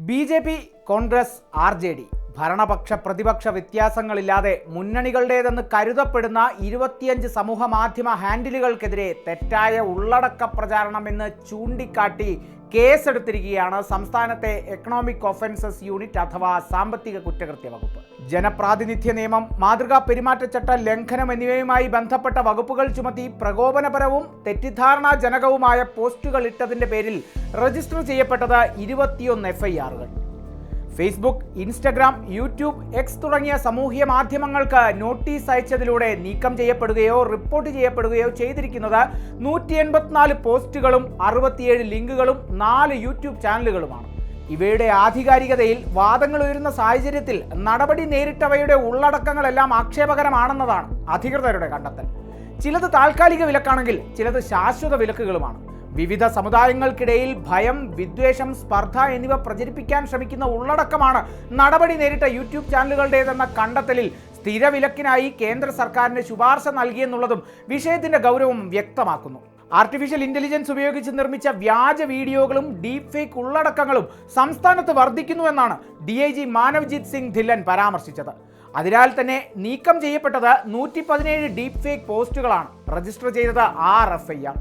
BJP, Congress, ആർ.ജെ.ഡി ഭരണപക്ഷ പ്രതിപക്ഷ വ്യത്യാസങ്ങളില്ലാതെ മുന്നണികളുടേതെന്ന് കരുതപ്പെടുന്ന 25 സമൂഹ മാധ്യമ ഹാൻഡിലുകൾക്കെതിരെ തെറ്റായ ഉള്ളടക്ക പ്രചാരണമെന്ന് ചൂണ്ടിക്കാട്ടി കേസെടുത്തിരിക്കുകയാണ് സംസ്ഥാനത്തെ എക്കണോമിക് ഒഫൻസസ് യൂണിറ്റ് അഥവാ സാമ്പത്തിക കുറ്റകൃത്യ വകുപ്പ്. ജനപ്രാതിനിധ്യ നിയമം, മാതൃകാ പെരുമാറ്റച്ചട്ട ലംഘനം എന്നിവയുമായി ബന്ധപ്പെട്ട വകുപ്പുകൾ ചുമത്തി പ്രകോപനപരവും തെറ്റിദ്ധാരണാജനകവുമായ പോസ്റ്റുകൾ ഇട്ടതിന്റെ പേരിൽ രജിസ്റ്റർ ചെയ്യപ്പെട്ടത് 21 എഫ്ഐആറുകൾ. ഫേസ്ബുക്ക്, ഇൻസ്റ്റഗ്രാം, യൂട്യൂബ്, എക്സ് തുടങ്ങിയ സാമൂഹ്യ മാധ്യമങ്ങൾക്ക് നോട്ടീസ് അയച്ചതിലൂടെ നീക്കം ചെയ്യപ്പെടുകയോ റിപ്പോർട്ട് ചെയ്യപ്പെടുകയോ ചെയ്തിരിക്കുന്നത് 184 പോസ്റ്റുകളും 67 ലിങ്കുകളും 4 യൂട്യൂബ് ചാനലുകളുമാണ്. ഇവയുടെ ആധികാരികതയിൽ വാദങ്ങൾ ഉയരുന്ന സാഹചര്യത്തിൽ നടപടി നേരിട്ടവയുടെ ഉള്ളടക്കങ്ങളെല്ലാം ആക്ഷേപകരമാണെന്നതാണ് അധികൃതരുടെ കണ്ടെത്തൽ. ചിലത് താൽക്കാലിക വിലക്കാണെങ്കിൽ ചിലത് ശാശ്വത വിലക്കുകളുമാണ്. വിവിധ സമുദായങ്ങൾക്കിടയിൽ ഭയം, വിദ്വേഷം, സ്പർദ്ധ എന്നിവ പ്രചരിപ്പിക്കാൻ ശ്രമിക്കുന്ന ഉള്ളടക്കമാണ് നടപടി നേരിട്ട യൂട്യൂബ് ചാനലുകളുടേതെന്ന കണ്ടെത്തലിൽ സ്ഥിര വിലക്കിനായി കേന്ദ്ര സർക്കാരിന് ശുപാർശ നൽകിയെന്നുള്ളതും വിഷയത്തിന്റെ ഗൗരവം വ്യക്തമാക്കുന്നു. ആർട്ടിഫിഷ്യൽ ഇന്റലിജൻസ് ഉപയോഗിച്ച് നിർമ്മിച്ച വ്യാജ വീഡിയോകളും ഡീപ് ഫേക്ക് ഉള്ളടക്കങ്ങളും സംസ്ഥാനത്ത് വർദ്ധിക്കുന്നുവെന്നാണ് DIG മാനവ്ജിത് സിംഗ് ധില്ലൻ പരാമർശിച്ചത്. അതിനാൽ തന്നെ നീക്കം ചെയ്യപ്പെട്ടത് 117 ഡീപ് ഫേക്ക് പോസ്റ്റുകളാണ്. രജിസ്റ്റർ ചെയ്തത് 6 എഫ്ഐആർ.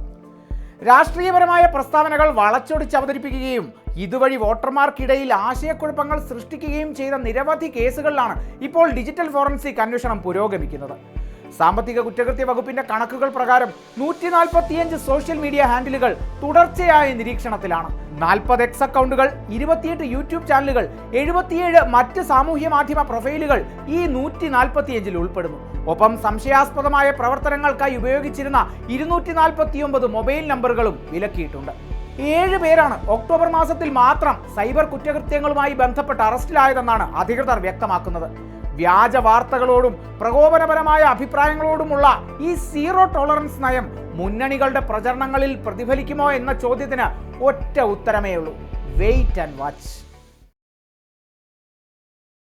രാഷ്ട്രീയപരമായ പ്രസ്താവനകൾ വളച്ചൊടിച്ച് അവതരിപ്പിക്കുകയും ഇതുവഴി വോട്ടർമാർക്കിടയിൽ ആശയക്കുഴപ്പങ്ങൾ സൃഷ്ടിക്കുകയും ചെയ്ത നിരവധി കേസുകളിലാണ് ഇപ്പോൾ ഡിജിറ്റൽ ഫോറൻസിക് അന്വേഷണം പുരോഗമിക്കുന്നത്. സാമ്പത്തിക കുറ്റകൃത്യ വകുപ്പിന്റെ കണക്കുകൾ പ്രകാരം 145 സോഷ്യൽ മീഡിയ ഹാൻഡിലുകൾ തുടർച്ചയായ നിരീക്ഷണത്തിലാണ്. 40 എക്സ് അക്കൗണ്ടുകൾ, 28 യൂട്യൂബ് ചാനലുകൾ, 77 മറ്റ് സാമൂഹ്യ മാധ്യമ പ്രൊഫൈലുകൾ ഈ 145 ഉൾപ്പെടുന്നു. ഒപ്പം സംശയാസ്പദമായ പ്രവർത്തനങ്ങൾക്കായി ഉപയോഗിച്ചിരുന്ന 249 മൊബൈൽ നമ്പറുകളും വിലക്കിയിട്ടുണ്ട്. 7 പേരാണ് ഒക്ടോബർ മാസത്തിൽ മാത്രം സൈബർ കുറ്റകൃത്യങ്ങളുമായി ബന്ധപ്പെട്ട് അറസ്റ്റിലായതെന്നാണ് അധികൃതർ വ്യക്തമാക്കുന്നത്. വ്യാജ വാർത്തകളോടും പ്രകോപനപരമായ അഭിപ്രായങ്ങളോടുമുള്ള ഈ സീറോ ടോളറൻസ് നയം മുന്നണികളുടെ പ്രചരണങ്ങളിൽ പ്രതിഫലിക്കുമോ എന്ന ചോദ്യത്തിന് ഒറ്റ ഉത്തരമേ ഉള്ളൂ: വെയിറ്റ് ആൻഡ് വാച്ച്.